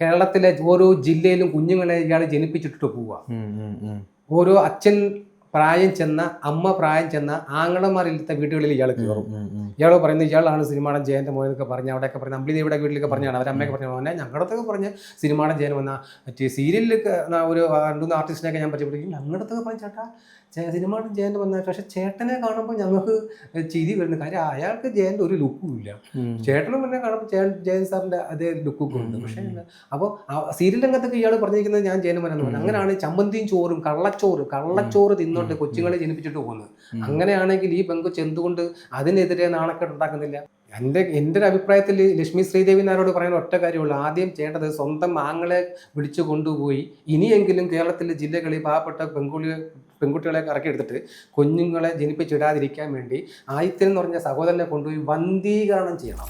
കേരളത്തിലെ ഓരോ ജില്ലയിലും കുഞ്ഞുങ്ങളെ ഇയാൾ ജനിപ്പിച്ചിട്ട് പോവുക. ഓരോ അച്ഛൻ പ്രായം ചെന്ന, അമ്മ പ്രായം ചെന്ന ആങ്ങളമാരില്ലാത്ത വീടുകളിൽ ഇയാൾ കയറും. ഇയാൾ പറയുന്നത് ഇയാളാണ് സിനിമാടൻ ജയന്റെ മോൻ എന്നൊക്കെ പറഞ്ഞ് അവിടെയൊക്കെ പറഞ്ഞ് അമ്പിളിയുടെ വീട്ടിലൊക്കെ പറഞ്ഞാണ് അവരമ്മയൊക്കെ പറഞ്ഞു. മോനെ ഞങ്ങളുടെയൊക്കെ പറഞ്ഞ് സിനിമാടൻ ജയൻ വന്ന മറ്റേ സീരിയലിലൊക്കെ ഒരു 2-3 ആർട്ടിസ്റ്റിനൊക്കെ ഞാൻ പരിചയപ്പെടുത്തി. ഞങ്ങളുടെയൊക്കെ പറഞ്ഞു ചേട്ടാ സിനിമാടൻ ജയൻ വന്ന, പക്ഷെ ചേട്ടനെ കാണുമ്പോൾ ഞങ്ങൾക്ക് ചിരി വരുന്ന കാര്യം അയാൾക്ക് ജയന്റെ ഒരു ലുക്കും ഇല്ല. ചേട്ടനും പിന്നെ കാണുമ്പോൾ ജയൻ സാറിന്റെ അതേ ലുക്കൊക്കെ ഉണ്ട്. പക്ഷേ അപ്പോൾ സീരിയൽ രംഗത്തൊക്കെ ഇയാൾ പറഞ്ഞിരിക്കുന്നത് ഞാൻ ജയനുമനെന്ന് പറഞ്ഞു. അങ്ങനെയാണ് ചമ്മന്തിയും ചോറും കള്ളച്ചോറ് തിന്നോട്ട് കൊച്ചുങ്ങളെ ജനിപ്പിച്ചിട്ട് പോകുന്നത്. അങ്ങനെയാണെങ്കിൽ ഈ പെങ്കൊച്ച് എന്തുകൊണ്ട് അതിനെതിരെ നാണക്കേട് ഉണ്ടാക്കുന്നില്ല? എൻ്റെ ഒരു അഭിപ്രായത്തിൽ ലക്ഷ്മി ശ്രീദേവി നായരോട് പറയുന്ന ഒറ്റ കാര്യമുള്ളൂ. ആദ്യം ചെയ്യേണ്ടത് സ്വന്തം ആങ്ങളെ വിളിച്ചു കൊണ്ടുപോയി ഇനിയെങ്കിലും കേരളത്തിലെ ജില്ലകളിൽ പാവപ്പെട്ട പെൺകുട്ടികളെ ഇറക്കിയെടുത്തിട്ട് കുഞ്ഞുങ്ങളെ ജനിപ്പിച്ചിടാതിരിക്കാൻ വേണ്ടി ആയിത്തരം എന്ന് പറഞ്ഞ സഹോദരനെ കൊണ്ടുപോയി വന്ധീകരണം ചെയ്യണം.